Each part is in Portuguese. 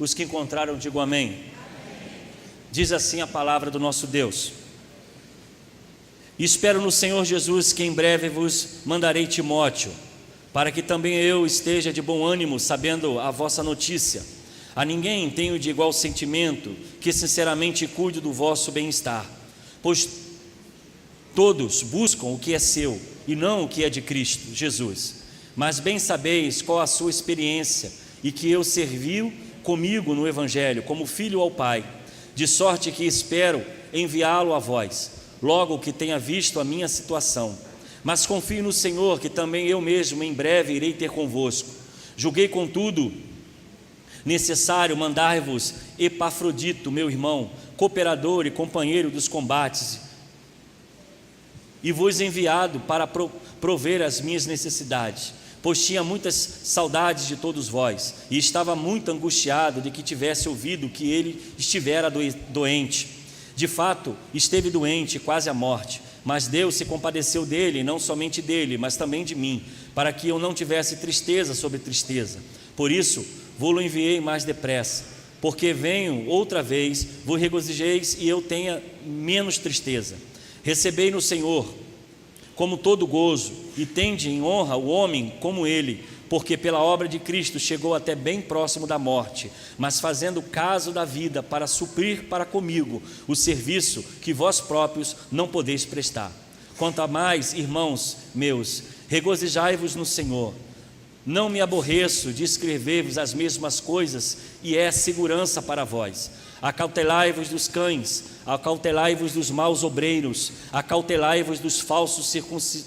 Os que encontraram, digam amém. Diz assim a palavra do nosso Deus: e espero no Senhor Jesus que em breve vos mandarei Timóteo, para que também eu esteja de bom ânimo, sabendo a vossa notícia. A ninguém tenho de igual sentimento, que sinceramente cuide do vosso bem-estar, pois todos buscam o que é seu, e não o que é de Cristo Jesus. Mas bem sabeis qual a sua experiência, e que eu serviu comigo no Evangelho, como filho ao Pai, de sorte que espero enviá-lo a vós, logo que tenha visto a minha situação. Mas confio no Senhor, que também eu mesmo em breve irei ter convosco. Julguei, contudo, necessário mandar-vos Epafrodito, meu irmão, cooperador e companheiro dos combates, e vos enviado para prover as minhas necessidades, pois tinha muitas saudades de todos vós, e estava muito angustiado de que tivesse ouvido que ele estivera doente. De fato, esteve doente, quase à morte, mas Deus se compadeceu dele, não somente dele, mas também de mim, para que eu não tivesse tristeza sobre tristeza. Por isso, vou-lo enviei mais depressa, porque venho outra vez, vos regozijeis e eu tenha menos tristeza. Recebei no Senhor como todo gozo, e tende em honra o homem como ele, porque pela obra de Cristo chegou até bem próximo da morte, mas fazendo caso da vida para suprir para comigo o serviço que vós próprios não podeis prestar. Quanto a mais, irmãos meus, regozijai-vos no Senhor. Não me aborreço de escrever-vos as mesmas coisas, e é segurança para vós. Acautelai-vos dos cães, acautelai-vos dos maus obreiros, acautelai-vos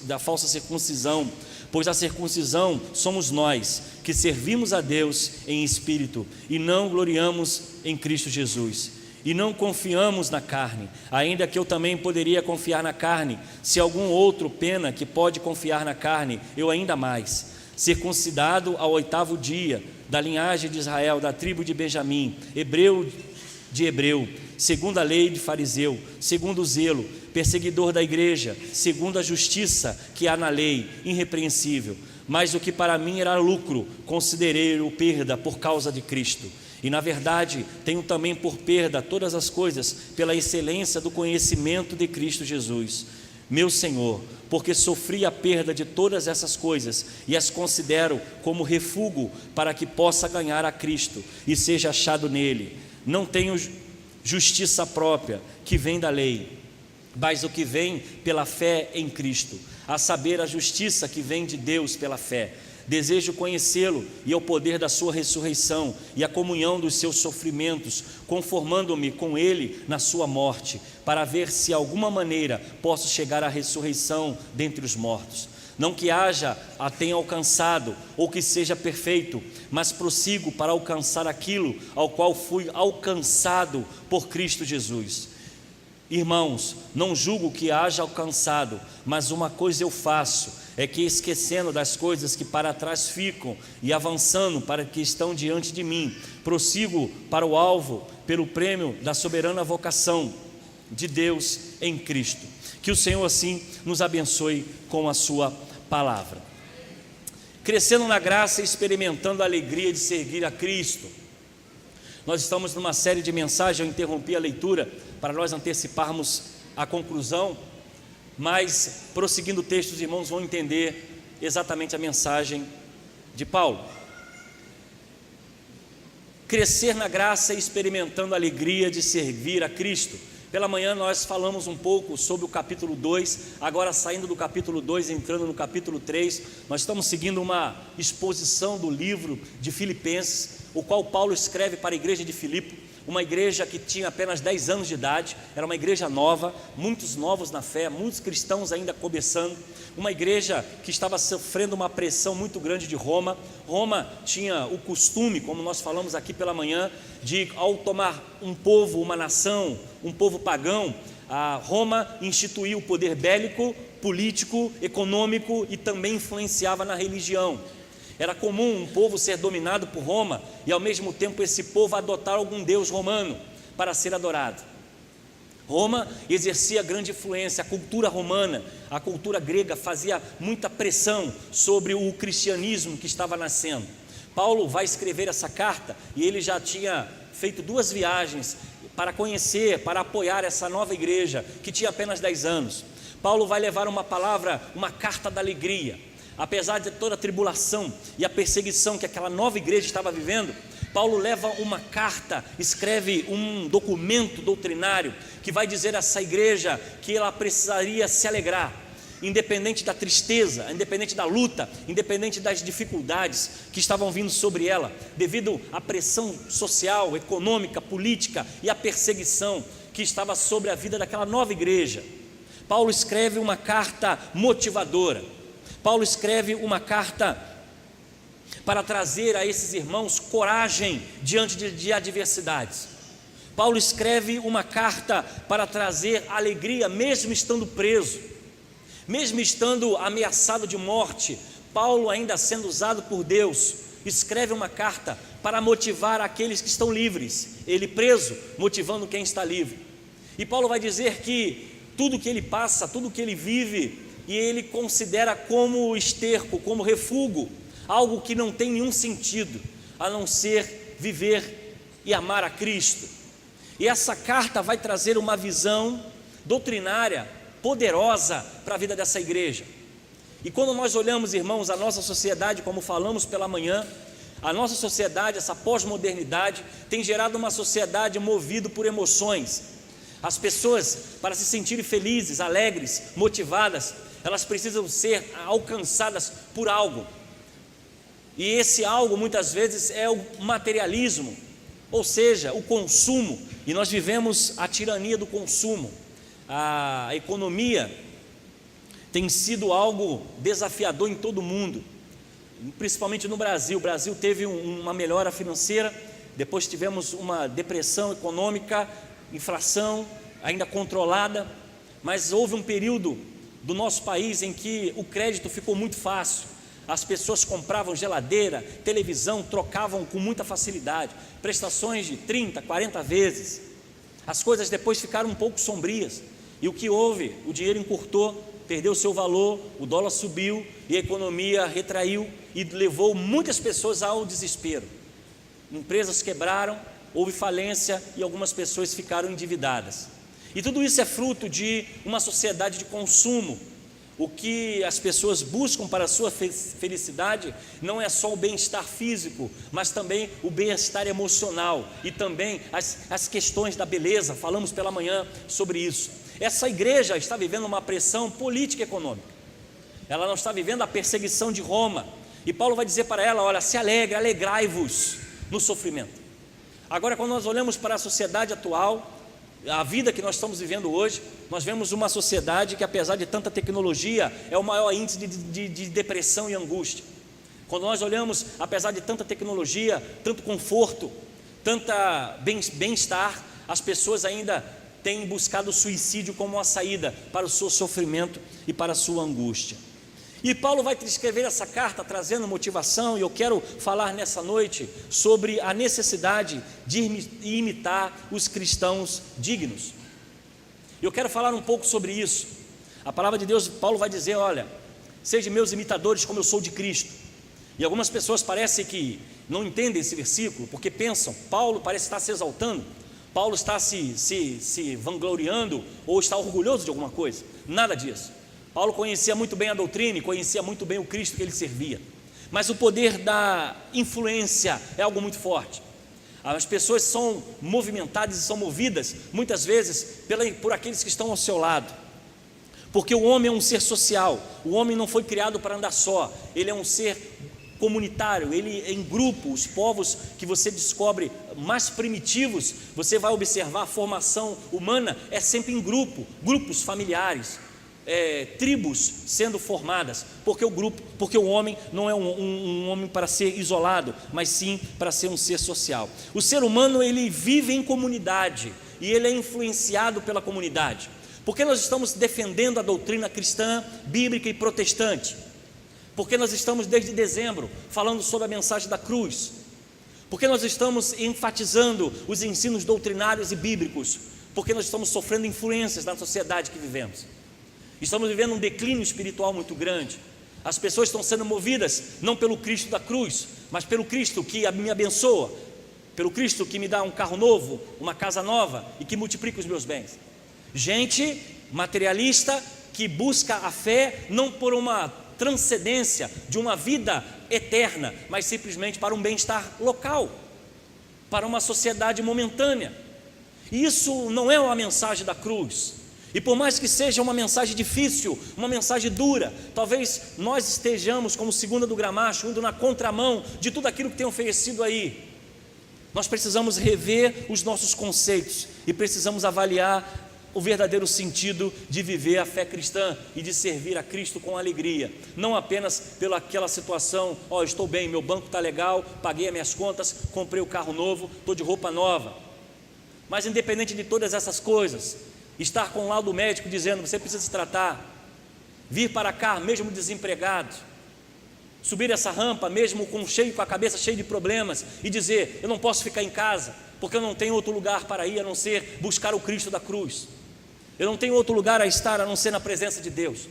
da falsa circuncisão, pois a circuncisão somos nós, que servimos a Deus em espírito, e não gloriamos em Cristo Jesus, e não confiamos na carne, ainda que eu também poderia confiar na carne. Se algum outro pena que pode confiar na carne, eu ainda mais. Circuncidado ao 8º dia, da linhagem de Israel, da tribo de Benjamim, hebreu de hebreu, segundo a lei de fariseu, segundo o zelo, perseguidor da igreja, segundo a justiça que há na lei, irrepreensível. Mas o que para mim era lucro, considerei-o perda por causa de Cristo. E na verdade, tenho também por perda todas as coisas, pela excelência do conhecimento de Cristo Jesus, meu Senhor, porque sofri a perda de todas essas coisas, e as considero como refúgio para que possa ganhar a Cristo, e seja achado nele. Não tenho justiça própria, que vem da lei, mas o que vem pela fé em Cristo, a saber, a justiça que vem de Deus pela fé. Desejo conhecê-lo e ao poder da sua ressurreição e a comunhão dos seus sofrimentos, conformando-me com ele na sua morte, para ver se alguma maneira posso chegar à ressurreição dentre os mortos. Não que a tenha alcançado, ou que seja perfeito, mas prossigo para alcançar aquilo ao qual fui alcançado por Cristo Jesus. Irmãos, não julgo que haja alcançado, mas uma coisa eu faço, é que esquecendo das coisas que para trás ficam e avançando para que estão diante de mim, prossigo para o alvo, pelo prêmio da soberana vocação de Deus em Cristo. Que o Senhor assim nos abençoe com a sua palavra. Crescendo na graça e experimentando a alegria de seguir a Cristo. Nós estamos numa série de mensagens. Eu interrompi a leitura para nós anteciparmos a conclusão, mas prosseguindo o texto, os irmãos vão entender exatamente a mensagem de Paulo. Crescer na graça e experimentando a alegria de servir a Cristo. Pela manhã nós falamos um pouco sobre o capítulo 2, agora saindo do capítulo 2, entrando no capítulo 3, nós estamos seguindo uma exposição do livro de Filipenses, o qual Paulo escreve para a igreja de Filipe, uma igreja que tinha apenas 10 anos de idade, era uma igreja nova, muitos novos na fé, muitos cristãos ainda começando, uma igreja que estava sofrendo uma pressão muito grande de Roma. Roma tinha o costume, como nós falamos aqui pela manhã, de ao tomar um povo, uma nação, um povo pagão, a Roma instituiu o poder bélico, político, econômico e também influenciava na religião. Era comum um povo ser dominado por Roma e ao mesmo tempo esse povo adotar algum deus romano para ser adorado. Roma exercia grande influência, a cultura romana, a cultura grega fazia muita pressão sobre o cristianismo que estava nascendo. Paulo vai escrever essa carta e ele já tinha feito 2 viagens para conhecer, para apoiar essa nova igreja que tinha apenas 10 anos. Paulo vai levar uma palavra, uma carta da alegria. Apesar de toda a tribulação e a perseguição que aquela nova igreja estava vivendo, Paulo leva uma carta, escreve um documento doutrinário que vai dizer a essa igreja que ela precisaria se alegrar, independente da tristeza, independente da luta, independente das dificuldades que estavam vindo sobre ela, devido à pressão social, econômica, política e à perseguição que estava sobre a vida daquela nova igreja. Paulo escreve uma carta motivadora. Paulo escreve uma carta para trazer a esses irmãos coragem diante de adversidades. Paulo escreve uma carta para trazer alegria, mesmo estando preso, mesmo estando ameaçado de morte. Paulo, ainda sendo usado por Deus, escreve uma carta para motivar aqueles que estão livres, ele preso, motivando quem está livre. E Paulo vai dizer que tudo que ele passa, tudo que ele vive, e ele considera como esterco, como refúgio, algo que não tem nenhum sentido, a não ser viver e amar a Cristo. E essa carta vai trazer uma visão doutrinária poderosa para a vida dessa igreja. E quando nós olhamos, irmãos, a nossa sociedade, como falamos pela manhã, a nossa sociedade, essa pós-modernidade, tem gerado uma sociedade movida por emoções. As pessoas, para se sentirem felizes, alegres, motivadas, elas precisam ser alcançadas por algo. E esse algo muitas vezes é o materialismo, ou seja, o consumo. E nós vivemos a tirania do consumo. A economia tem sido algo desafiador em todo o mundo, principalmente no Brasil. O Brasil teve uma melhora financeira, depois tivemos uma depressão econômica, inflação ainda controlada, mas houve um período do nosso país em que o crédito ficou muito fácil. As pessoas compravam geladeira, televisão, trocavam com muita facilidade, prestações de 30, 40 vezes. As coisas depois ficaram um pouco sombrias, e o que houve? O dinheiro encurtou, perdeu seu valor, o dólar subiu e a economia retraiu e levou muitas pessoas ao desespero. Empresas quebraram, houve falência e algumas pessoas ficaram endividadas. E tudo isso é fruto de uma sociedade de consumo. O que as pessoas buscam para a sua felicidade não é só o bem-estar físico, mas também o bem-estar emocional e também as questões da beleza. Falamos pela manhã sobre isso. Essa igreja está vivendo uma pressão política e econômica. Ela não está vivendo a perseguição de Roma. E Paulo vai dizer para ela: olha, se alegre, alegrai-vos no sofrimento. Agora, quando nós olhamos para a sociedade atual, a vida que nós estamos vivendo hoje, nós vemos uma sociedade que, apesar de tanta tecnologia, é o maior índice de depressão e angústia. Quando nós olhamos, apesar de tanta tecnologia, tanto conforto, tanta bem-estar, as pessoas ainda têm buscado o suicídio como uma saída para o seu sofrimento e para a sua angústia. E Paulo vai escrever essa carta trazendo motivação, e eu quero falar nessa noite sobre a necessidade de imitar os cristãos dignos. Eu quero falar um pouco sobre isso. A palavra de Deus, Paulo vai dizer: olha, sejam meus imitadores como eu sou de Cristo. E algumas pessoas parecem que não entendem esse versículo, porque pensam, Paulo parece estar se exaltando, Paulo está se vangloriando ou está orgulhoso de alguma coisa. Nada disso. Paulo conhecia muito bem a doutrina e conhecia muito bem o Cristo que ele servia, mas o poder da influência é algo muito forte. As pessoas são movimentadas e são movidas muitas vezes por aqueles que estão ao seu lado, porque o homem é um ser social. O homem não foi criado para andar só, ele é um ser comunitário, ele é em grupo. Os povos que você descobre mais primitivos, você vai observar a formação humana é sempre em grupo, grupos familiares, tribos sendo formadas, porque o homem não é um homem para ser isolado, mas sim para ser um ser social. O ser humano, ele vive em comunidade e ele é influenciado pela comunidade. Porque nós estamos defendendo a doutrina cristã, bíblica e protestante? Porque nós estamos desde dezembro falando sobre a mensagem da cruz? Porque nós estamos enfatizando os ensinos doutrinários e bíblicos? Porque nós estamos sofrendo influências na sociedade que vivemos. Estamos vivendo um declínio espiritual muito grande. As pessoas estão sendo movidas não pelo Cristo da cruz, mas pelo Cristo que me abençoa, pelo Cristo que me dá um carro novo, uma casa nova e que multiplica os meus bens. Gente materialista que busca a fé não por uma transcendência de uma vida eterna, mas simplesmente para um bem-estar local, para uma sociedade momentânea. E isso não é uma mensagem da cruz. E por mais que seja uma mensagem difícil, uma mensagem dura, talvez nós estejamos como Segunda do Gramacho, indo na contramão de tudo aquilo que tem oferecido aí. Nós precisamos rever os nossos conceitos e precisamos avaliar o verdadeiro sentido de viver a fé cristã e de servir a Cristo com alegria, não apenas pela aquela situação, estou bem, meu banco está legal, paguei as minhas contas, comprei o carro novo, estou de roupa nova. Mas independente de todas essas coisas, estar com o laudo médico dizendo, você precisa se tratar, vir para cá mesmo desempregado, subir essa rampa mesmo com a cabeça cheia de problemas e dizer, eu não posso ficar em casa, porque eu não tenho outro lugar para ir a não ser buscar o Cristo da cruz. Eu não tenho outro lugar a estar a não ser na presença de Deus.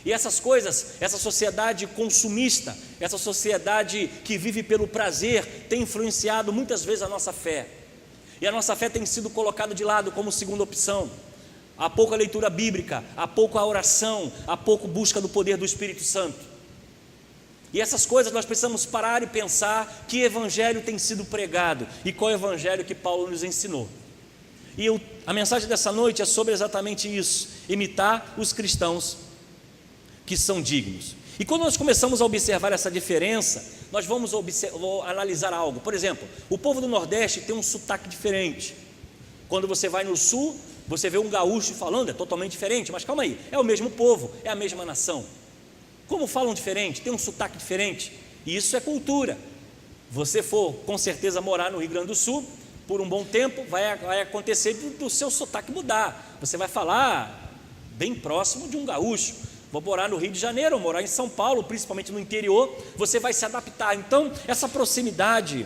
E essas coisas, essa sociedade consumista, essa sociedade que vive pelo prazer, tem influenciado muitas vezes a nossa fé. E a nossa fé tem sido colocada de lado como segunda opção. Há pouca leitura bíblica, há pouca oração, há pouco busca do poder do Espírito Santo. E essas coisas nós precisamos parar e pensar que evangelho tem sido pregado e qual é o evangelho que Paulo nos ensinou. E a mensagem dessa noite é sobre exatamente isso: imitar os cristãos que são dignos. E quando nós começamos a observar essa diferença, nós vamos analisar algo. Por exemplo, o povo do Nordeste tem um sotaque diferente. Quando você vai no Sul, você vê um gaúcho falando, é totalmente diferente, mas calma aí, é o mesmo povo, é a mesma nação. Como falam diferente, tem um sotaque diferente, e isso é cultura. Você for com certeza morar no Rio Grande do Sul, por um bom tempo vai acontecer do seu sotaque mudar. Você vai falar bem próximo de um gaúcho. Vou morar no Rio de Janeiro, morar em São Paulo, principalmente no interior, você vai se adaptar. Então, essa proximidade,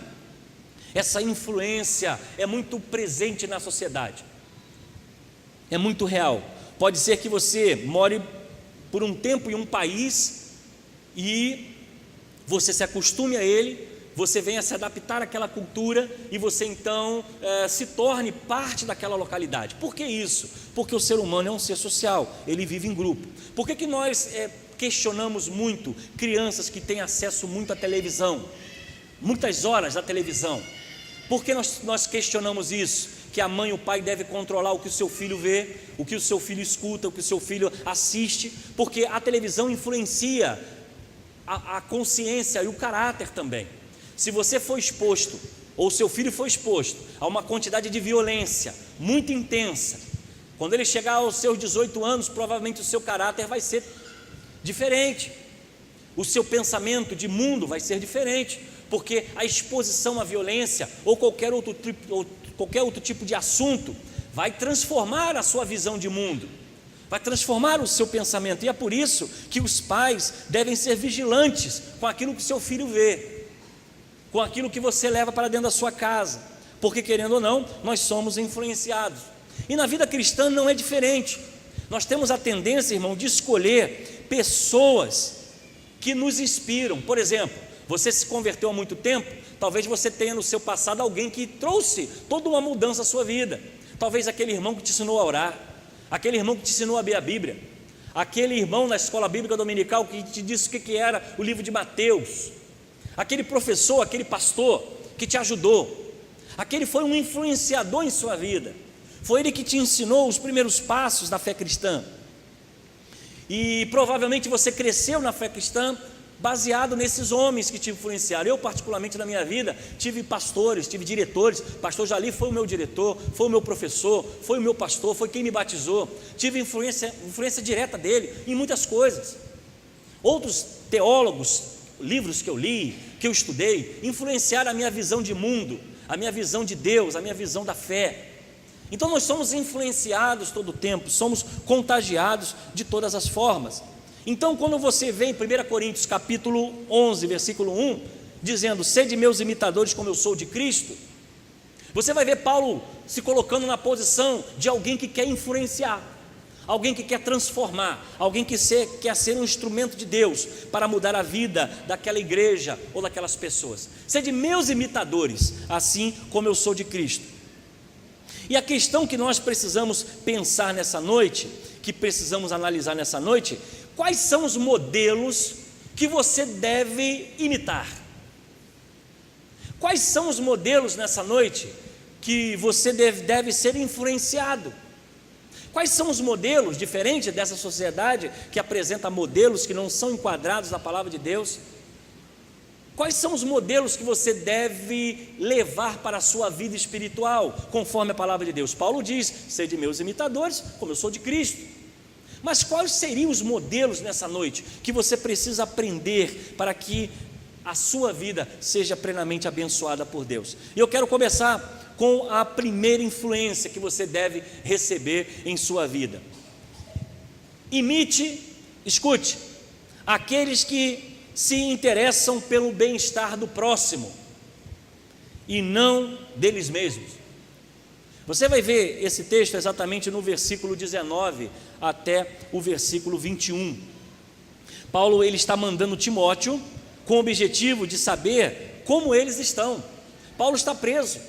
essa influência é muito presente na sociedade, é muito real. Pode ser que você more por um tempo em um país e você se acostume a ele, você venha se adaptar àquela cultura e você então se torne parte daquela localidade. Por que isso? Porque o ser humano é um ser social, ele vive em grupo. Por que nós questionamos muito crianças que têm acesso muito à televisão, muitas horas à televisão? Por que nós questionamos isso? Que a mãe e o pai devem controlar o que o seu filho vê, o que o seu filho escuta, o que o seu filho assiste, porque a televisão influencia a consciência e o caráter também. Se você for exposto, ou seu filho for exposto a uma quantidade de violência muito intensa, quando ele chegar aos seus 18 anos, provavelmente o seu caráter vai ser diferente, o seu pensamento de mundo vai ser diferente, porque a exposição à violência ou qualquer outro tipo de assunto vai transformar a sua visão de mundo, vai transformar o seu pensamento. E é por isso que os pais devem ser vigilantes com aquilo que seu filho vê, com aquilo que você leva para dentro da sua casa, porque querendo ou não, nós somos influenciados. E na vida cristã não é diferente. Nós temos a tendência, irmão, de escolher pessoas que nos inspiram. Por exemplo, você se converteu há muito tempo, talvez você tenha no seu passado alguém que trouxe toda uma mudança à sua vida. Talvez aquele irmão que te ensinou a orar, aquele irmão que te ensinou a ler a Bíblia, aquele irmão na escola bíblica dominical que te disse o que era o livro de Mateus, aquele professor, aquele pastor que te ajudou, aquele foi um influenciador em sua vida, foi ele que te ensinou os primeiros passos da fé cristã. E provavelmente você cresceu na fé cristã baseado nesses homens que te influenciaram. Eu particularmente na minha vida tive pastores, tive diretores. Pastor Jali foi o meu diretor, foi o meu professor, foi o meu pastor, foi quem me batizou. Tive influência direta dele em muitas coisas. Outros teólogos, livros que eu li, que eu estudei, influenciaram a minha visão de mundo, a minha visão de Deus, a minha visão da fé. Então nós somos influenciados todo o tempo, somos contagiados de todas as formas. Então quando você vê em 1 Coríntios capítulo 11, versículo 1, dizendo, sede meus imitadores como eu sou de Cristo, você vai ver Paulo se colocando na posição de alguém que quer influenciar, alguém que quer transformar, alguém que quer ser um instrumento de Deus para mudar a vida daquela igreja ou daquelas pessoas. Sede meus imitadores, assim como eu sou de Cristo. E a questão que nós precisamos pensar nessa noite, que precisamos analisar nessa noite: quais são os modelos que você deve imitar? Quais são os modelos nessa noite que você deve ser influenciado? Quais são os modelos, diferente dessa sociedade que apresenta modelos que não são enquadrados na palavra de Deus? Quais são os modelos que você deve levar para a sua vida espiritual, conforme a palavra de Deus? Paulo diz: sede meus imitadores, como eu sou de Cristo. Mas quais seriam os modelos nessa noite que você precisa aprender para que a sua vida seja plenamente abençoada por Deus? E eu quero começar com a primeira influência que você deve receber em sua vida. Imite, escute, aqueles que se interessam pelo bem-estar do próximo e não deles mesmos. Você vai ver esse texto exatamente no versículo 19 até o versículo 21. Paulo ele está mandando Timóteo com o objetivo de saber como eles estão. Paulo está preso.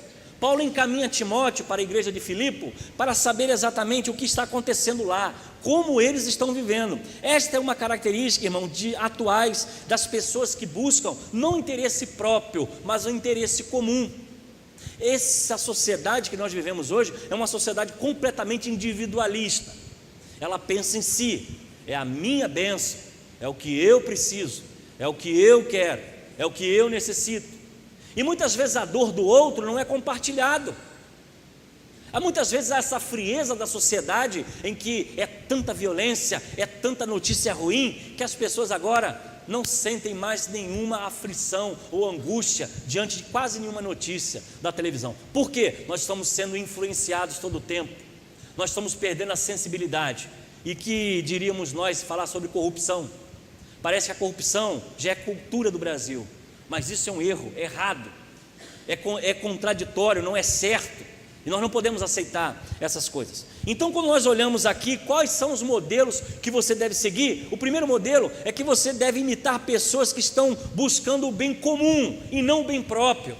Paulo encaminha Timóteo para a igreja de Filipe para saber exatamente o que está acontecendo lá, como eles estão vivendo. Esta é uma característica, irmão, atuais das pessoas que buscam não o interesse próprio, mas o interesse comum. Essa sociedade que nós vivemos hoje é uma sociedade completamente individualista. Ela pensa em si, é a minha bênção, é o que eu preciso, é o que eu quero, é o que eu necessito. E muitas vezes a dor do outro não é compartilhado. Há muitas vezes essa frieza da sociedade em que é tanta violência, é tanta notícia ruim, que as pessoas agora não sentem mais nenhuma aflição ou angústia diante de quase nenhuma notícia da televisão. Por quê? Nós estamos sendo influenciados todo o tempo. Nós estamos perdendo a sensibilidade. E que diríamos nós falar sobre corrupção? Parece que a corrupção já é cultura do Brasil. Mas isso é um erro, é errado, é contraditório, não é certo, e nós não podemos aceitar essas coisas. Então, quando nós olhamos aqui, quais são os modelos que você deve seguir? O primeiro modelo é que você deve imitar pessoas que estão buscando o bem comum e não o bem próprio.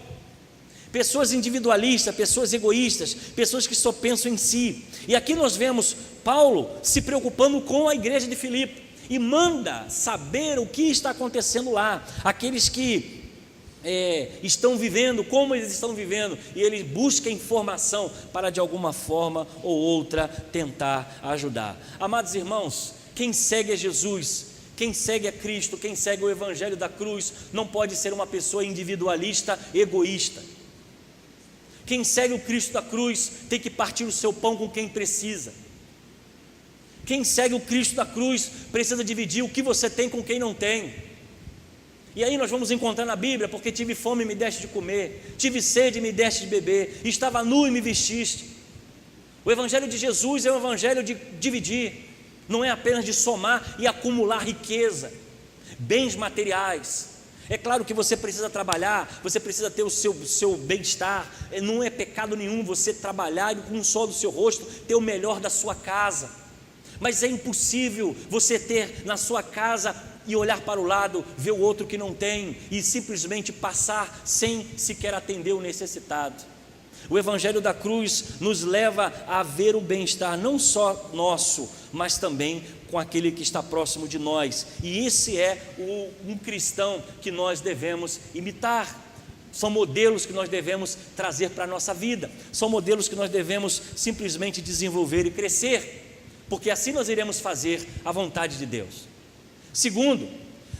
Pessoas individualistas, pessoas egoístas, pessoas que só pensam em si. E aqui nós vemos Paulo se preocupando com a igreja de Filipe e manda saber o que está acontecendo lá, aqueles que estão vivendo, como eles estão vivendo, e ele busca informação para de alguma forma ou outra tentar ajudar. Amados irmãos, quem segue a Jesus, quem segue a Cristo, quem segue o Evangelho da cruz, não pode ser uma pessoa individualista, egoísta. Quem segue o Cristo da cruz tem que partir o seu pão com quem precisa. Quem segue o Cristo da cruz precisa dividir o que você tem com quem não tem. E aí nós vamos encontrar na Bíblia: porque tive fome e me deste de comer, tive sede e me deste de beber, estava nu e me vestiste. O Evangelho de Jesus é um Evangelho de dividir, não é apenas de somar e acumular riqueza, bens materiais. É claro que você precisa trabalhar, você precisa ter o seu bem-estar, não é pecado nenhum você trabalhar e com um sol do seu rosto ter o melhor da sua casa. Mas é impossível você ter na sua casa e olhar para o lado, ver o outro que não tem e simplesmente passar sem sequer atender o necessitado. O Evangelho da cruz nos leva a ver o bem-estar não só nosso, mas também com aquele que está próximo de nós. E esse é um cristão que nós devemos imitar. São modelos que nós devemos trazer para a nossa vida, são modelos que nós devemos simplesmente desenvolver e crescer, porque assim nós iremos fazer a vontade de Deus. Segundo,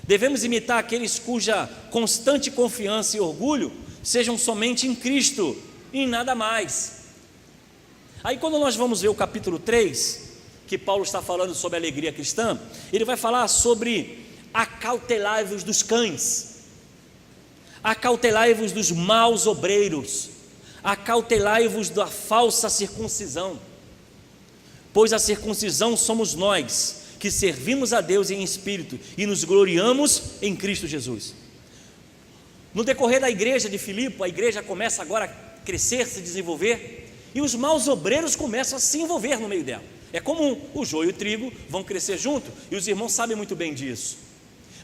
devemos imitar aqueles cuja constante confiança e orgulho sejam somente em Cristo e em nada mais. Aí quando nós vamos ver o capítulo 3, que Paulo está falando sobre a alegria cristã, ele vai falar sobre acautelai-vos dos cães, acautelai-vos dos maus obreiros, acautelai-vos da falsa circuncisão, pois a circuncisão somos nós, que servimos a Deus em espírito e nos gloriamos em Cristo Jesus. No decorrer da igreja de Filipe, a igreja começa agora a crescer, se desenvolver, e os maus obreiros começam a se envolver no meio dela. É comum, o joio e o trigo vão crescer junto, e os irmãos sabem muito bem disso.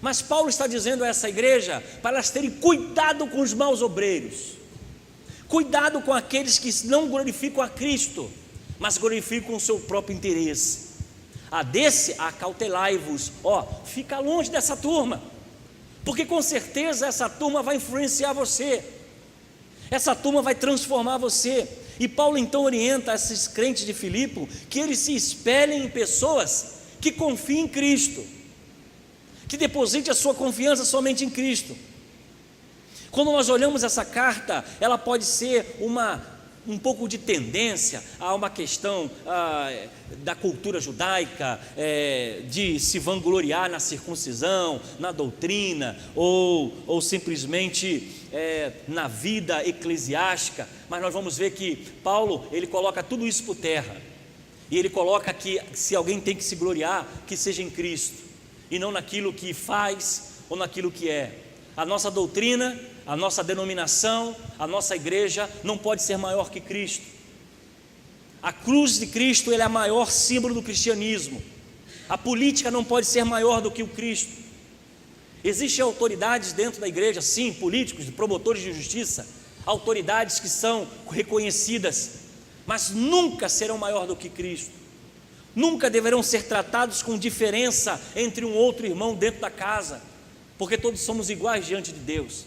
Mas Paulo está dizendo a essa igreja para elas terem cuidado com os maus obreiros, cuidado com aqueles que não glorificam a Cristo, mas glorificam o seu próprio interesse. A desse acautelai-vos, fica longe dessa turma, porque com certeza essa turma vai influenciar você, essa turma vai transformar você. E Paulo então orienta esses crentes de Filipe que eles se espelhem em pessoas que confiem em Cristo, que deposite a sua confiança somente em Cristo. Quando nós olhamos essa carta, ela pode ser um pouco de tendência a uma questão da cultura judaica, de se vangloriar na circuncisão, na doutrina, ou simplesmente na vida eclesiástica. Mas nós vamos ver que Paulo, ele coloca tudo isso por terra, e ele coloca que se alguém tem que se gloriar, que seja em Cristo, e não naquilo que faz ou naquilo que é. A nossa doutrina, a nossa denominação, a nossa igreja não pode ser maior que Cristo. A cruz de Cristo, ele é o maior símbolo do cristianismo. A política não pode ser maior do que o Cristo. Existem autoridades dentro da igreja, sim, políticos, promotores de justiça, autoridades que são reconhecidas, mas nunca serão maior do que Cristo. Nunca deverão ser tratados com diferença entre um outro irmão dentro da casa, porque todos somos iguais diante de Deus.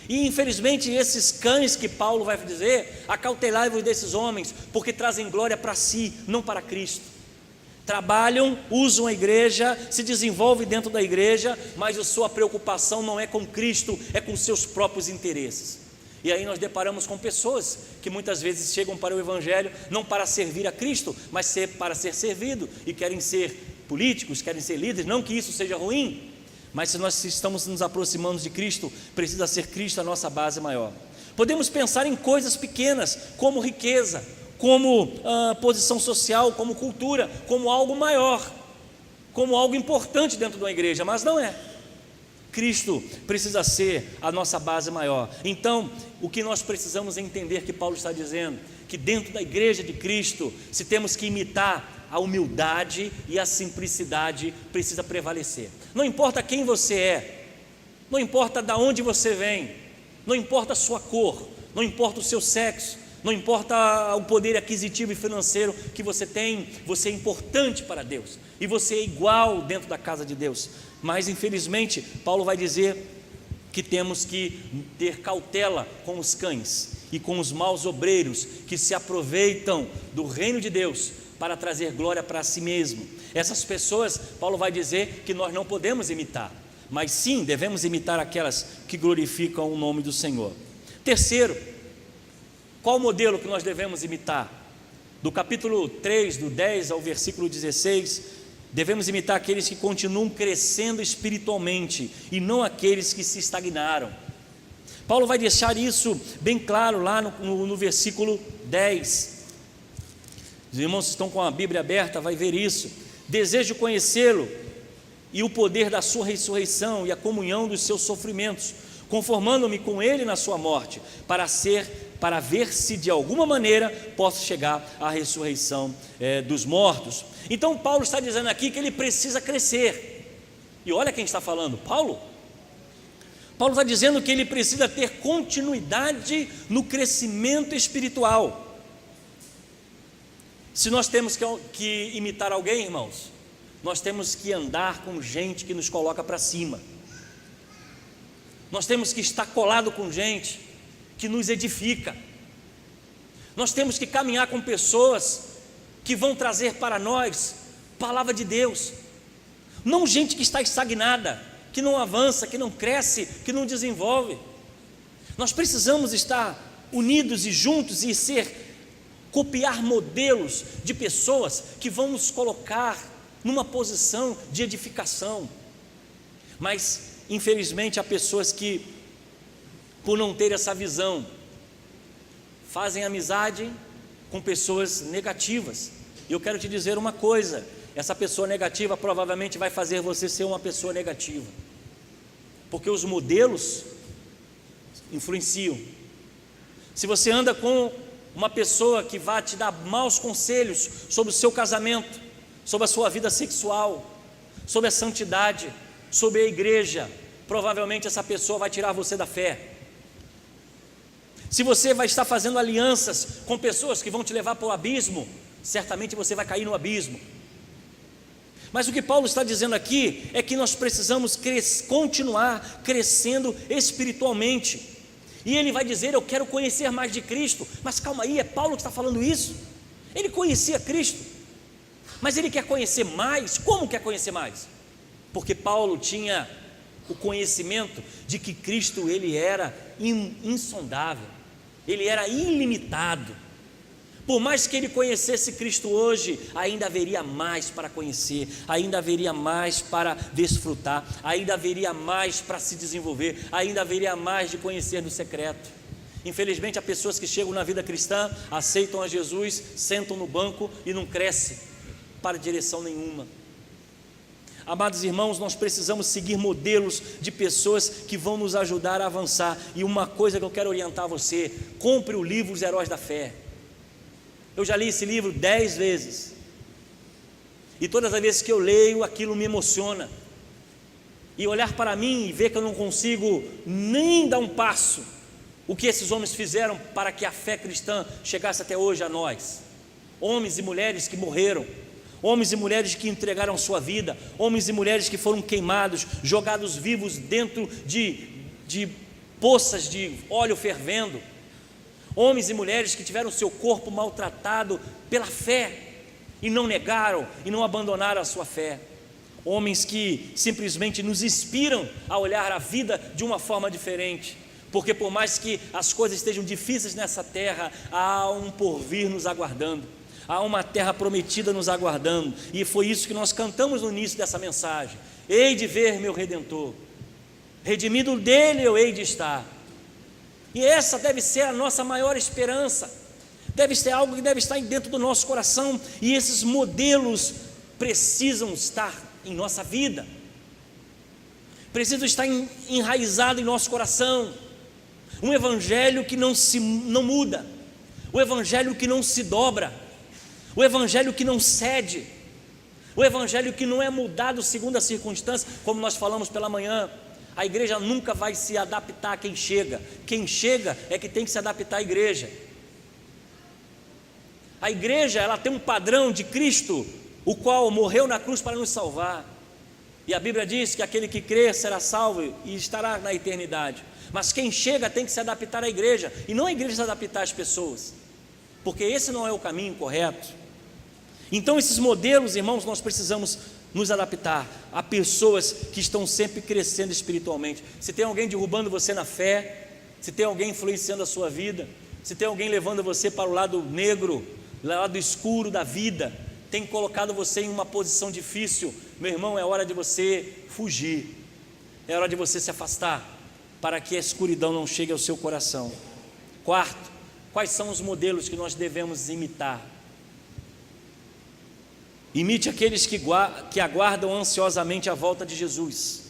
E infelizmente esses cães que Paulo vai dizer, acautelai-vos desses homens, porque trazem glória para si, não para Cristo. Trabalham, usam a igreja, se desenvolvem dentro da igreja, mas a sua preocupação não é com Cristo, é com seus próprios interesses. E aí nós deparamos com pessoas que muitas vezes chegam para o Evangelho não para servir a Cristo, mas para ser servido, e querem ser políticos, querem ser líderes. Não que isso seja ruim, mas se nós estamos nos aproximando de Cristo, precisa ser Cristo a nossa base maior. Podemos pensar em coisas pequenas, como riqueza, como posição social, como cultura, como algo maior, como algo importante dentro de uma igreja, mas não é. Cristo precisa ser a nossa base maior. Então, o que nós precisamos entender que Paulo está dizendo, que dentro da igreja de Cristo, se temos que imitar, a humildade e a simplicidade precisa prevalecer. Não importa quem você é, não importa de onde você vem, não importa a sua cor, não importa o seu sexo, não importa o poder aquisitivo e financeiro que você tem, você é importante para Deus, e você é igual dentro da casa de Deus. Mas infelizmente Paulo vai dizer que temos que ter cautela com os cães e com os maus obreiros que se aproveitam do reino de Deus para trazer glória para si mesmo. Essas pessoas, Paulo vai dizer que nós não podemos imitar, mas sim devemos imitar aquelas que glorificam o nome do Senhor. Terceiro, qual o modelo que nós devemos imitar? Do capítulo 3, do 10 ao versículo 16, devemos imitar aqueles que continuam crescendo espiritualmente e não aqueles que se estagnaram. Paulo vai deixar isso bem claro lá no versículo 10. Os irmãos que estão com a Bíblia aberta vai ver isso. Desejo conhecê-lo e o poder da sua ressurreição e a comunhão dos seus sofrimentos, conformando-me com ele na sua morte, para ver se de alguma maneira posso chegar à ressurreição dos mortos. Então Paulo está dizendo aqui que ele precisa crescer. E olha quem está falando, Paulo está dizendo que ele precisa ter continuidade no crescimento espiritual. Se nós temos que imitar alguém, irmãos, nós temos que andar com gente que nos coloca para cima. Nós temos que estar colado com gente que nos edifica. Nós temos que caminhar com pessoas que vão trazer para nós palavra de Deus, não gente que está estagnada, que não avança, que não cresce, que não desenvolve. Nós precisamos estar unidos e juntos e copiar modelos de pessoas que vão nos colocar numa posição de edificação. Mas infelizmente há pessoas que, por não ter essa visão, fazem amizade com pessoas negativas. E eu quero te dizer uma coisa: essa pessoa negativa provavelmente vai fazer você ser uma pessoa negativa, porque os modelos influenciam. Se você anda com uma pessoa que vai te dar maus conselhos sobre o seu casamento, sobre a sua vida sexual, sobre a santidade, sobre a igreja, provavelmente essa pessoa vai tirar você da fé. Se você vai estar fazendo alianças com pessoas que vão te levar para o abismo, certamente você vai cair no abismo. Mas o que Paulo está dizendo aqui é que nós precisamos continuar crescendo espiritualmente. E ele vai dizer: eu quero conhecer mais de Cristo. Mas calma aí, é Paulo que está falando isso? Ele conhecia Cristo, mas ele quer conhecer mais. Como quer conhecer mais? Porque Paulo tinha o conhecimento de que Cristo, ele era insondável, ele era ilimitado. Por mais que ele conhecesse Cristo hoje, ainda haveria mais para conhecer, ainda haveria mais para desfrutar, ainda haveria mais para se desenvolver, ainda haveria mais de conhecer no secreto. Infelizmente, há pessoas que chegam na vida cristã, aceitam a Jesus, sentam no banco e não crescem para direção nenhuma. Amados irmãos, nós precisamos seguir modelos de pessoas que vão nos ajudar a avançar. E uma coisa que eu quero orientar você: compre o livro Os Heróis da Fé. Eu já li esse livro 10 vezes, e todas as vezes que eu leio, aquilo me emociona. E olhar para mim e ver que eu não consigo nem dar um passo, o que esses homens fizeram para que a fé cristã chegasse até hoje a nós. Homens e mulheres que morreram, homens e mulheres que entregaram sua vida, homens e mulheres que foram queimados, jogados vivos dentro de poças de óleo fervendo, homens e mulheres que tiveram seu corpo maltratado pela fé e não negaram e não abandonaram a sua fé. Homens que simplesmente nos inspiram a olhar a vida de uma forma diferente, porque por mais que as coisas estejam difíceis nessa terra, há um porvir nos aguardando, há uma terra prometida nos aguardando. E foi isso que nós cantamos no início dessa mensagem: hei de ver meu Redentor, redimido dele eu hei de estar. E essa deve ser a nossa maior esperança, deve ser algo que deve estar dentro do nosso coração. E esses modelos precisam estar em nossa vida, precisam estar enraizado em nosso coração. Um evangelho que não muda, o evangelho que não se dobra, o evangelho que não cede, o evangelho que não é mudado segundo as circunstâncias, como nós falamos pela manhã. A igreja nunca vai se adaptar a quem chega é que tem que se adaptar à igreja. A igreja, ela tem um padrão de Cristo, o qual morreu na cruz para nos salvar, e a Bíblia diz que aquele que crê será salvo e estará na eternidade. Mas quem chega tem que se adaptar à igreja, e não a igreja se adaptar às pessoas, porque esse não é o caminho correto. Então esses modelos, irmãos, nós precisamos nos adaptar a pessoas que estão sempre crescendo espiritualmente. Se tem alguém derrubando você na fé, se tem alguém influenciando a sua vida, se tem alguém levando você para o lado negro, lado escuro da vida, tem colocado você em uma posição difícil, meu irmão, é hora de você fugir, é hora de você se afastar, para que a escuridão não chegue ao seu coração. Quarto, quais são os modelos que nós devemos imitar? Imite aqueles que aguardam ansiosamente a volta de Jesus,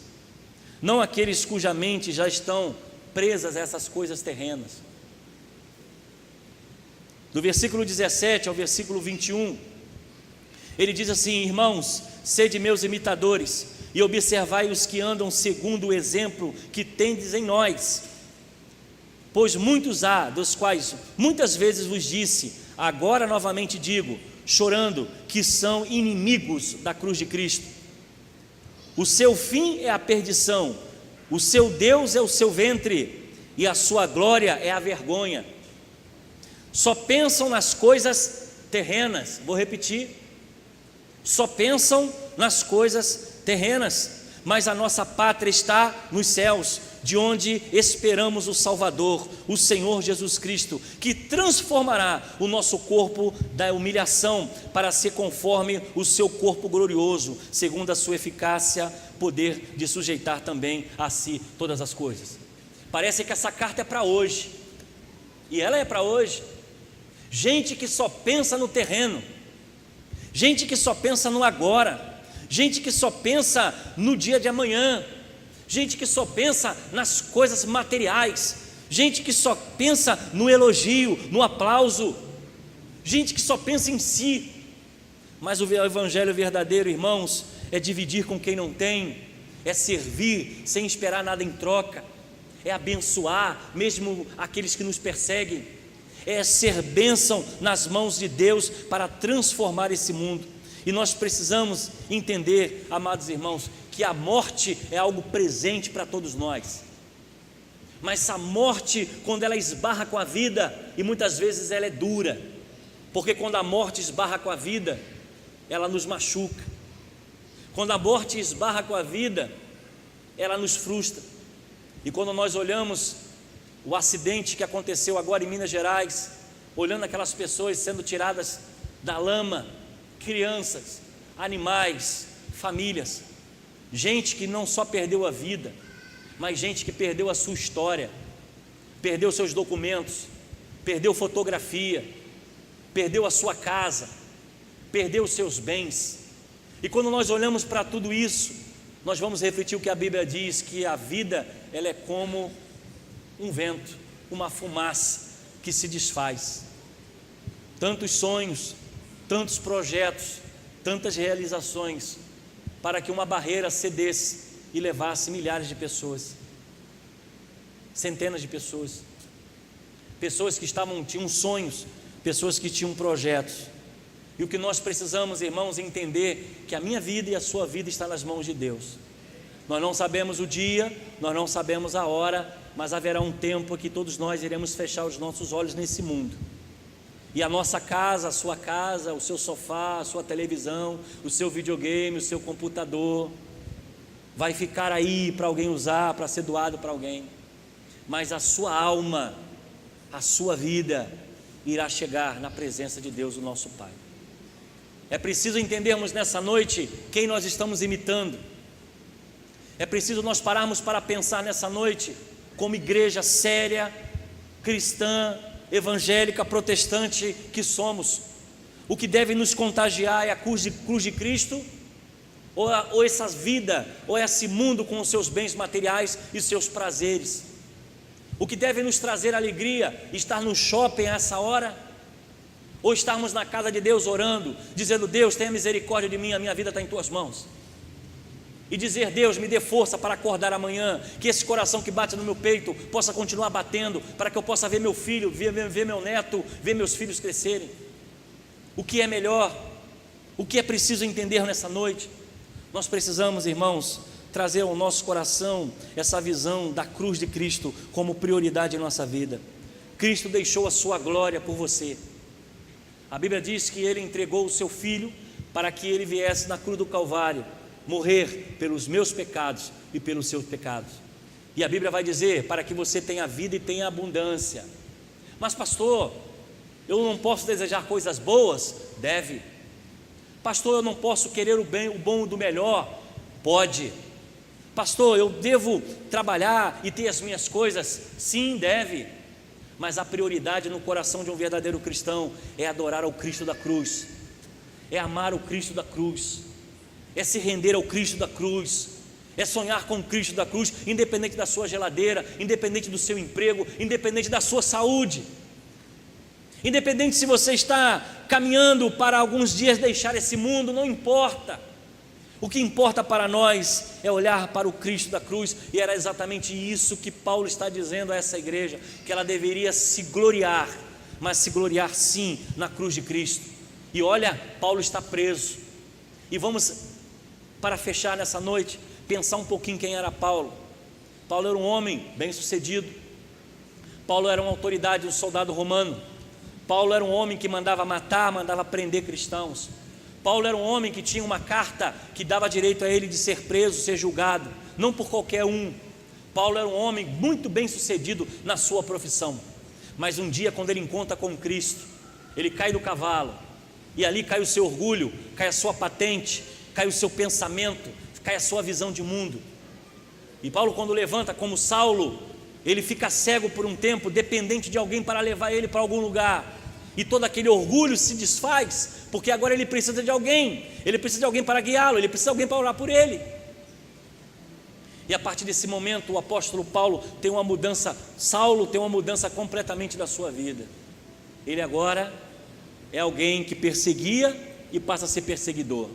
não aqueles cuja mente já estão presas a essas coisas terrenas. Do versículo 17 ao versículo 21, ele diz assim: irmãos, sede meus imitadores, e observai os que andam segundo o exemplo que tendes em nós, pois muitos há, dos quais muitas vezes vos disse, agora novamente digo, chorando, que são inimigos da cruz de Cristo. O seu fim é a perdição, o seu Deus é o seu ventre, e a sua glória é a vergonha. Só pensam nas coisas terrenas, vou repetir, só pensam nas coisas terrenas, mas a nossa pátria está nos céus, de onde esperamos o Salvador, o Senhor Jesus Cristo, que transformará o nosso corpo da humilhação para ser conforme o seu corpo glorioso, segundo a sua eficácia, poder de sujeitar também a si todas as coisas. Parece que essa carta é para hoje, e ela é para hoje. Gente que só pensa no terreno, gente que só pensa no agora, gente que só pensa no dia de amanhã, gente que só pensa nas coisas materiais, gente que só pensa no elogio, no aplauso, gente que só pensa em si. Mas o evangelho verdadeiro, irmãos, é dividir com quem não tem, é servir sem esperar nada em troca, é abençoar mesmo aqueles que nos perseguem, é ser bênção nas mãos de Deus para transformar esse mundo. E nós precisamos entender, amados irmãos, que a morte é algo presente para todos nós. Mas a morte, quando ela esbarra com a vida, e muitas vezes ela é dura, porque quando a morte esbarra com a vida, ela nos machuca. Quando a morte esbarra com a vida, ela nos frustra. E quando nós olhamos o acidente que aconteceu agora em Minas Gerais, olhando aquelas pessoas sendo tiradas da lama, crianças, animais, famílias, gente que não só perdeu a vida, mas gente que perdeu a sua história, perdeu seus documentos, perdeu fotografia, perdeu a sua casa, perdeu os seus bens. E quando nós olhamos para tudo isso, nós vamos refletir o que a Bíblia diz, que a vida, ela é como um vento, uma fumaça que se desfaz. Tantos sonhos, tantos projetos, tantas realizações, para que uma barreira cedesse e levasse milhares de pessoas, centenas de pessoas, pessoas que tinham sonhos, pessoas que tinham projetos. E o que nós precisamos, irmãos, é entender que a minha vida e a sua vida está nas mãos de Deus. Nós não sabemos o dia, nós não sabemos a hora, mas haverá um tempo que todos nós iremos fechar os nossos olhos nesse mundo. E a nossa casa, a sua casa, o seu sofá, a sua televisão, o seu videogame, o seu computador, vai ficar aí para alguém usar, para ser doado para alguém. Mas a sua alma, a sua vida, irá chegar na presença de Deus, o nosso Pai. É preciso entendermos nessa noite quem nós estamos imitando. É preciso nós pararmos para pensar nessa noite, como igreja séria, cristã, evangélica, protestante que somos. O que deve nos contagiar é a cruz de Cristo, ou essa vida, ou esse mundo com os seus bens materiais e seus prazeres. O que deve nos trazer alegria, estar no shopping a essa hora, ou estarmos na casa de Deus orando, dizendo: Deus, tenha misericórdia de mim, a minha vida está em tuas mãos. E dizer: Deus, me dê força para acordar amanhã, que esse coração que bate no meu peito possa continuar batendo, para que eu possa ver meu filho, ver meu neto, ver meus filhos crescerem. O que é melhor? O que é preciso entender nessa noite? Nós precisamos, irmãos, trazer ao nosso coração essa visão da cruz de Cristo como prioridade em nossa vida. Cristo deixou a sua glória por você. A Bíblia diz que Ele entregou o seu Filho para que Ele viesse na cruz do Calvário morrer pelos meus pecados e pelos seus pecados. E a Bíblia vai dizer: para que você tenha vida e tenha abundância. Mas pastor, eu não posso desejar coisas boas? Deve. Pastor, eu não posso querer o bem, o bom e do melhor? Pode. Pastor, eu devo trabalhar e ter as minhas coisas? Sim, deve. Mas a prioridade no coração de um verdadeiro cristão é adorar ao Cristo da cruz, é amar o Cristo da cruz, é se render ao Cristo da cruz, é sonhar com o Cristo da cruz, independente da sua geladeira, independente do seu emprego, independente da sua saúde, independente se você está caminhando para alguns dias deixar esse mundo, não importa. O que importa para nós é olhar para o Cristo da cruz, e era exatamente isso que Paulo está dizendo a essa igreja, que ela deveria se gloriar, mas se gloriar sim na cruz de Cristo. E olha, Paulo está preso, e vamos, para fechar nessa noite, pensar um pouquinho quem era Paulo. Paulo era um homem bem sucedido, Paulo era uma autoridade, um soldado romano, Paulo era um homem que mandava matar, mandava prender cristãos. Paulo era um homem que tinha uma carta que dava direito a ele de ser preso, ser julgado, não por qualquer um. Paulo era um homem muito bem sucedido na sua profissão, mas um dia, quando ele encontra com Cristo, ele cai do cavalo, e ali cai o seu orgulho, cai a sua patente, cai o seu pensamento, cai a sua visão de mundo. E Paulo, quando levanta como Saulo, ele fica cego por um tempo, dependente de alguém para levar ele para algum lugar, e todo aquele orgulho se desfaz, porque agora ele precisa de alguém para guiá-lo, ele precisa de alguém para orar por ele. E a partir desse momento o apóstolo Paulo tem uma mudança, Saulo tem uma mudança completamente da sua vida. Ele agora é alguém que perseguia e passa a ser perseguidor.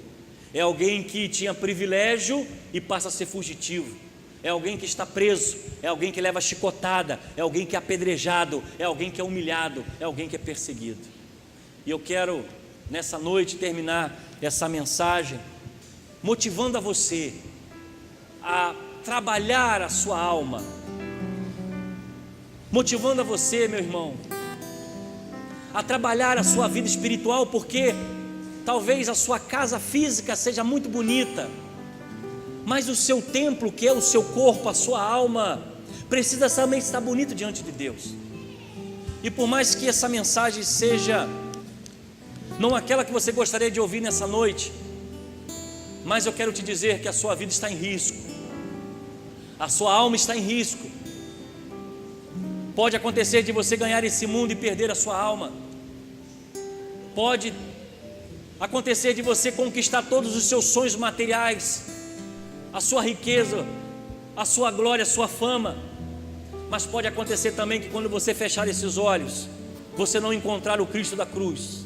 É alguém que tinha privilégio e passa a ser fugitivo. É alguém que está preso, é alguém que leva chicotada, é alguém que é apedrejado, é alguém que é humilhado, é alguém que é perseguido. E eu quero nessa noite terminar essa mensagem motivando a você a trabalhar a sua alma, motivando a você, meu irmão, a trabalhar a sua vida espiritual, porque talvez a sua casa física seja muito bonita, mas o seu templo, que é o seu corpo, a sua alma, precisa também estar bonito diante de Deus. E por mais que essa mensagem seja não aquela que você gostaria de ouvir nessa noite, mas eu quero te dizer que a sua vida está em risco, a sua alma está em risco. Pode acontecer de você ganhar esse mundo e perder a sua alma. Pode acontecer de você conquistar todos os seus sonhos materiais, a sua riqueza, a sua glória, a sua fama, mas pode acontecer também que quando você fechar esses olhos, você não encontrar o Cristo da cruz,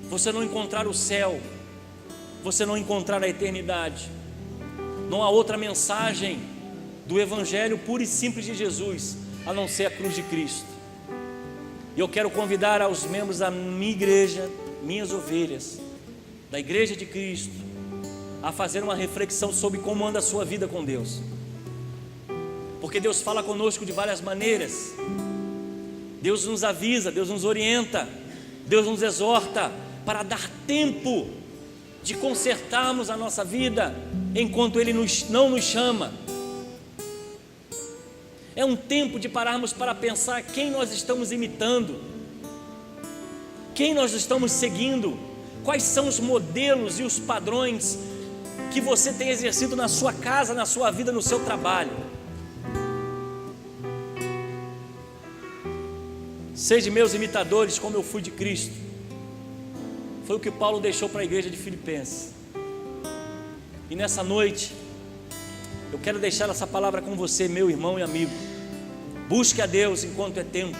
você não encontrar o céu, você não encontrar a eternidade. Não há outra mensagem do Evangelho puro e simples de Jesus, a não ser a cruz de Cristo. E eu quero convidar aos membros da minha igreja, minhas ovelhas, da igreja de Cristo, a fazer uma reflexão sobre como anda a sua vida com Deus, porque Deus fala conosco de várias maneiras. Deus nos avisa, Deus nos orienta, Deus nos exorta para dar tempo de consertarmos a nossa vida enquanto Ele não nos chama. É um tempo de pararmos para pensar quem nós estamos imitando, quem nós estamos seguindo, quais são os modelos e os padrões que você tem exercido na sua casa, na sua vida, no seu trabalho. Sede meus imitadores como eu fui de Cristo. Foi o que Paulo deixou para a igreja de Filipenses. E nessa noite eu quero deixar essa palavra com você, meu irmão e amigo. Busque a Deus enquanto é tempo.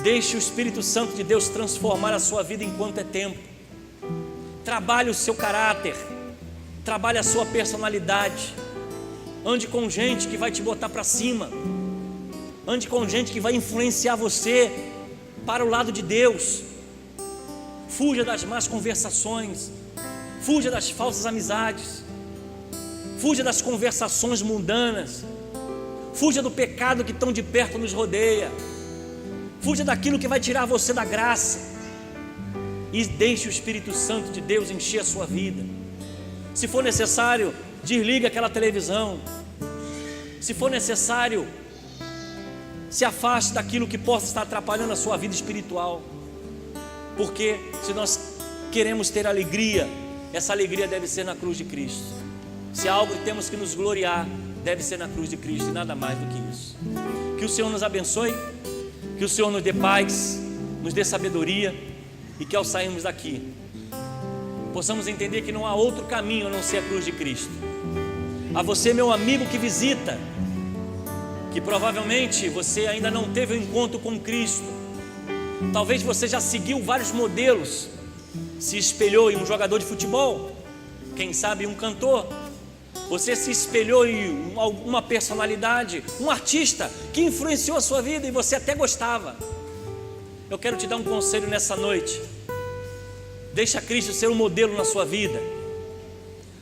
Deixe o Espírito Santo de Deus transformar a sua vida enquanto é tempo. Trabalhe o seu caráter, trabalhe a sua personalidade. Ande com gente que vai te botar para cima. Ande com gente que vai influenciar você para o lado de Deus. Fuja das más conversações, fuja das falsas amizades, fuja das conversações mundanas, fuja do pecado que tão de perto nos rodeia, fuja daquilo que vai tirar você da graça, e deixe o Espírito Santo de Deus encher a sua vida. Se for necessário, desligue aquela televisão. Se for necessário, se afaste daquilo que possa estar atrapalhando a sua vida espiritual, porque se nós queremos ter alegria, essa alegria deve ser na cruz de Cristo. Se há algo que temos que nos gloriar, deve ser na cruz de Cristo e nada mais do que isso. Que o Senhor nos abençoe, que o Senhor nos dê paz, nos dê sabedoria, e que ao sairmos daqui possamos entender que não há outro caminho a não ser a cruz de Cristo. A você, meu amigo que visita, que provavelmente você ainda não teve um encontro com Cristo, talvez você já seguiu vários modelos, se espelhou em um jogador de futebol, quem sabe um cantor, você se espelhou em uma personalidade, um artista que influenciou a sua vida e você até gostava. Eu quero te dar um conselho nessa noite: deixa Cristo ser um modelo na sua vida,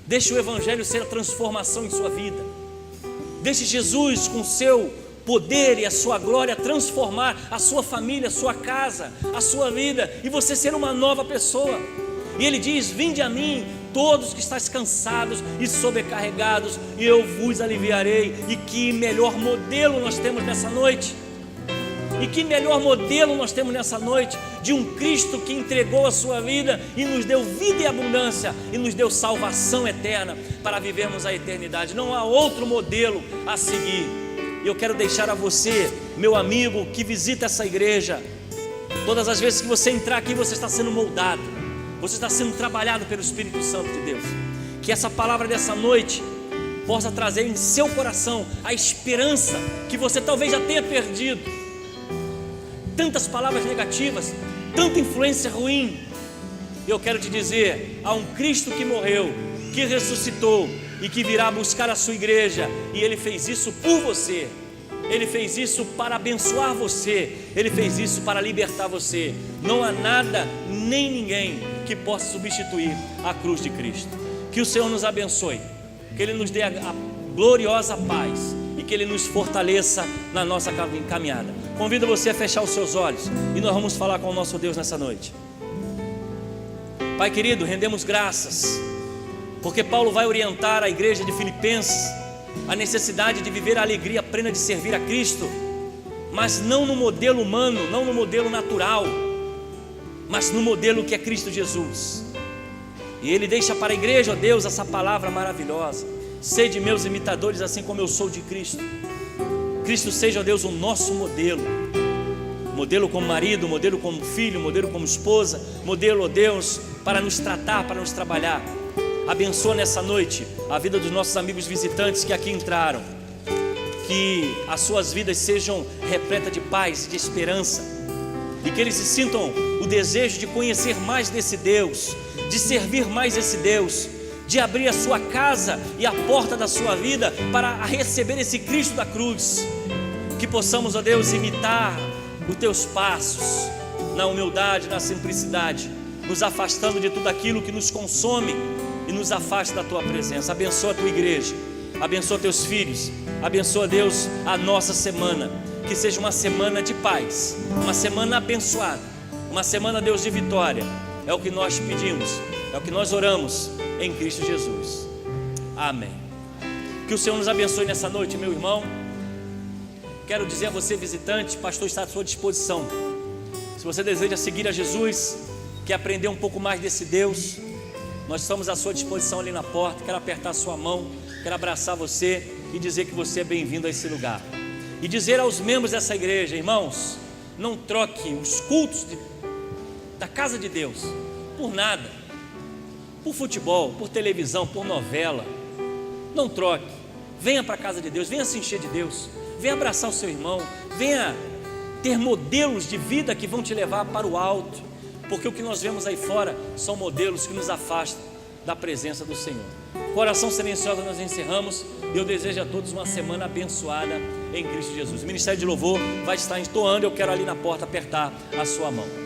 deixa o Evangelho ser a transformação em sua vida. Deixe Jesus com o seu poder e a sua glória transformar a sua família, a sua casa, a sua vida, e você ser uma nova pessoa. E Ele diz: vinde a mim, todos que estáis cansados e sobrecarregados, e eu vos aliviarei. E que melhor modelo nós temos nessa noite? E que melhor modelo nós temos nessa noite de um Cristo que entregou a sua vida e nos deu vida e abundância e nos deu salvação eterna para vivermos a eternidade. Não há outro modelo a seguir. E eu quero deixar a você, meu amigo que visita essa igreja, todas as vezes que você entrar aqui, você está sendo moldado, você está sendo trabalhado pelo Espírito Santo de Deus. Que essa palavra dessa noite possa trazer em seu coração a esperança que você talvez já tenha perdido. Tantas palavras negativas, tanta influência ruim. Eu quero te dizer, há um Cristo que morreu, que ressuscitou e que virá buscar a sua igreja, e Ele fez isso por você. Ele fez isso para abençoar você. Ele fez isso para libertar você. Não há nada nem ninguém que possa substituir a cruz de Cristo. Que o Senhor nos abençoe, que Ele nos dê a gloriosa paz e que Ele nos fortaleça na nossa caminhada. Convido você a fechar os seus olhos e nós vamos falar com o nosso Deus nessa noite. Pai querido, rendemos graças, porque Paulo vai orientar a igreja de Filipenses a necessidade de viver a alegria plena de servir a Cristo, mas não no modelo humano, não no modelo natural, mas no modelo que é Cristo Jesus. E Ele deixa para a igreja, ó Deus, essa palavra maravilhosa: sede meus imitadores, assim como eu sou de Cristo. Cristo seja, ó Deus, o nosso modelo. Modelo como marido, modelo como filho, modelo como esposa, modelo, ó Deus, para nos tratar, para nos trabalhar. Abençoa nessa noite a vida dos nossos amigos visitantes que aqui entraram. Que as suas vidas sejam repletas de paz, de esperança, e que eles se sintam o desejo de conhecer mais desse Deus, de servir mais esse Deus, de abrir a sua casa e a porta da sua vida para receber esse Cristo da cruz. Que possamos, ó Deus, imitar os teus passos na humildade, na simplicidade, nos afastando de tudo aquilo que nos consome e nos afasta da tua presença. Abençoa a tua igreja, abençoa teus filhos, abençoa, Deus, a nossa semana. Que seja uma semana de paz, uma semana abençoada, uma semana, Deus, de vitória. É o que nós pedimos, é o que nós oramos em Cristo Jesus. Amém. Que o Senhor nos abençoe nessa noite, meu irmão. Quero dizer a você, visitante, o pastor está à sua disposição. Se você deseja seguir a Jesus, quer aprender um pouco mais desse Deus, nós estamos à sua disposição ali na porta. Quero apertar a sua mão, quero abraçar você e dizer que você é bem-vindo a esse lugar. E dizer aos membros dessa igreja: irmãos, não troque os cultos da casa de Deus por nada, por futebol, por televisão, por novela. Não troque. Venha para a casa de Deus, venha se encher de Deus, venha abraçar o seu irmão, venha ter modelos de vida que vão te levar para o alto, porque o que nós vemos aí fora são modelos que nos afastam da presença do Senhor. Coração silencioso, nós encerramos. E eu desejo a todos uma semana abençoada em Cristo Jesus. O Ministério de Louvor vai estar entoando. Eu quero ali na porta apertar a sua mão.